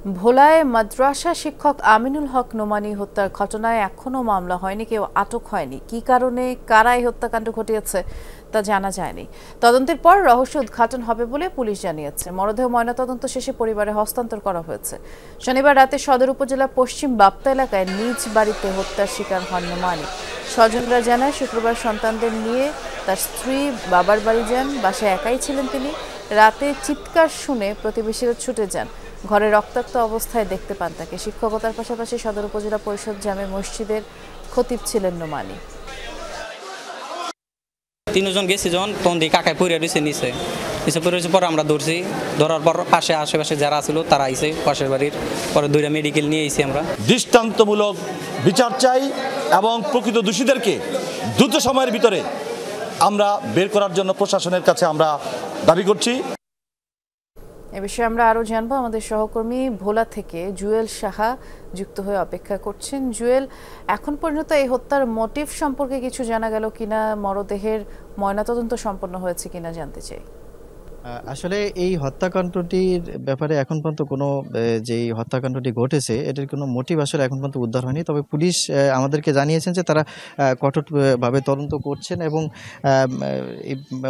ভোলায় মাদ্রাসা শিক্ষক আমিনুল হক নোমানী হত্যার ঘটনায় এখনো মামলা হয়নি, কেউ আটক হয়নি। কি কারণে কারা এই হত্যাকাণ্ড ঘটিয়েছে তা জানা যায়নি। তদন্তের পর রহস্য উদ্ঘাটন হবে বলে পুলিশ জানিয়েছে। মরদেহ ময়নাতদন্ত শেষে পরিবারে হস্তান্তর করা হয়েছে। শনিবার রাতে সদর উপজেলার পশ্চিম বাপ্তা এলাকায় নিজ বাড়িতে হত্যার শিকার হন নোমানী। স্বজনরা জানায় শুক্রবার সন্তানদের নিয়ে তার স্ত্রী বাবার বাড়ি যান। বাসায় একাই ছিলেন তিনি। রাতে চিৎকার শুনে প্রতিবেশীরা ছুটে যান। ঘরে রক্তাক্ত অবস্থায় দেখতে পান তাকে। শিক্ষকতার পাশাপাশি সদর উপজেলা পরিষদ জামে মসজিদের খতিব ছিলেন নোমানী। তিনজন গেছি যখন তখন দিয়ে কাকায় পড়ে রয়েছে নিচে পড়ে রয়েছে। পরে আমরা ধরছি, ধরার পর পাশে আশেপাশে যারা ছিল তারা আইসে, পাশের বাড়ির পরে দুইটা মেডিকেল নিয়ে এসেছি আমরা। দৃষ্টান্তমূলক বিচার চাই এবং প্রকৃত দোষীদেরকে দ্রুত সময়ের ভিতরে আমরা বের করার জন্য প্রশাসনের কাছে আমরা দাবি করছি। এ বিষয়ে আমরা আরো জানবো। আমাদের সহকর্মী ভোলা থেকে জুয়েল সাহা যুক্ত হয়ে অপেক্ষা করছেন। জুয়েল, এখন পর্যন্ত এই হত্যার মোটিভ সম্পর্কে কিছু জানা গেল কিনা, মরদেহের ময়নাতদন্ত সম্পন্ন হয়েছে কিনা জানতে চাই। আসলে এই হত্যাকাণ্ডটির ব্যাপারে এখন পর্যন্ত কোনো যেই হত্যাকাণ্ডটি ঘটেছে এটার কোনো মোটিভ আসলে এখন পর্যন্ত উদ্ধার হয়নি। তবে পুলিশ আমাদেরকে জানিয়েছেন যে তারা কঠোরভাবে তদন্ত করছেন এবং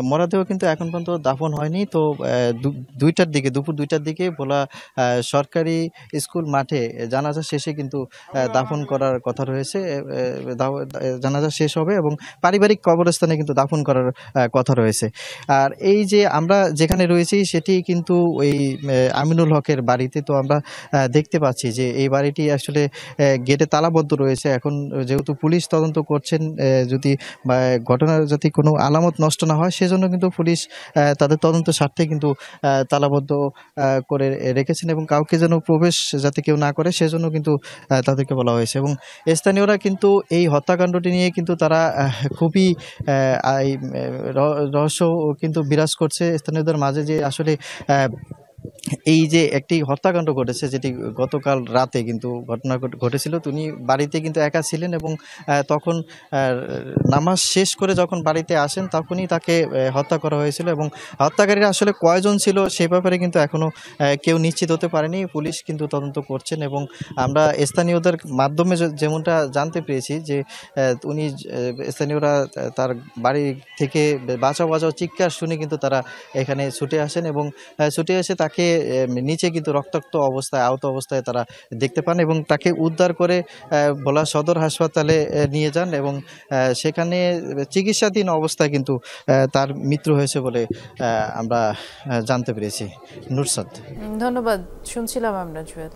মরদেহ কিন্তু এখন পর্যন্ত দাফন হয়নি। তো দুপুর 2টার দিকে ভোলা সরকারি স্কুল মাঠে জানাজা শেষে কিন্তু দাফন করার কথা রয়েছে। জানাজা শেষ হবে এবং পারিবারিক কবরস্থানে কিন্তু দাফন করার কথা রয়েছে। আর এই যে আমরা যেখানে রয়েছি সেটি কিন্তু ওই আমিনুল হকের বাড়িতে। তো আমরা দেখতে পাচ্ছি যে এই বাড়িটি আসলে গেটে তালাবদ্ধ রয়েছে। এখন যেহেতু পুলিশ তদন্ত করছেন, যদি ঘটনার যাতে কোনো আলামত নষ্ট না হয় সেজন্য কিন্তু পুলিশ তাদের তদন্ত স্বার্থে কিন্তু তালাবদ্ধ করে রেখেছেন এবং কাউকে যেন প্রবেশ যাতে কেউ না করে সেজন্য কিন্তু তাদেরকে বলা হয়েছে। এবং স্থানীয়রা কিন্তু এই হত্যাকাণ্ডটি নিয়ে কিন্তু তারা খুবই রহস্য কিন্তু বিরাজ করছে স্থানীয়দের মাঝে যে আসলে এই যে একটি হত্যাকাণ্ড ঘটেছে যেটি গতকাল রাতে কিন্তু ঘটনা ঘটেছিল। তিনি বাড়িতে কিন্তু একা ছিলেন এবং তখন নামাজ শেষ করে যখন বাড়িতে আসেন তখনই তাকে হত্যা করা হয়েছিল এবং হত্যাকারীরা আসলে কয়জন ছিল সেই ব্যাপারে কিন্তু এখনও কেউ নিশ্চিত হতে পারেনি। পুলিশ কিন্তু তদন্ত করছেন এবং আমরা স্থানীয়দের মাধ্যমে যেমনটা জানতে পেরেছি যে উনি স্থানীয়রা তার বাড়ি থেকে বাঁচাও চিৎকার শুনে কিন্তু তারা এখানে ছুটে আসেন এবং ছুটে এসে তাকে নিচে কিন্তু রক্তাক্ত অবস্থায় আহত অবস্থায় তারা দেখতে পান এবং তাকে উদ্ধার করে ভোলা সদর হাসপাতালে নিয়ে যান এবং সেখানে চিকিৎসাধীন অবস্থায় কিন্তু তার মৃত্যু হয়েছে বলে আমরা জানতে পেরেছি। নুরসাদ, ধন্যবাদ। শুনছিলাম আমরা জুয়েল।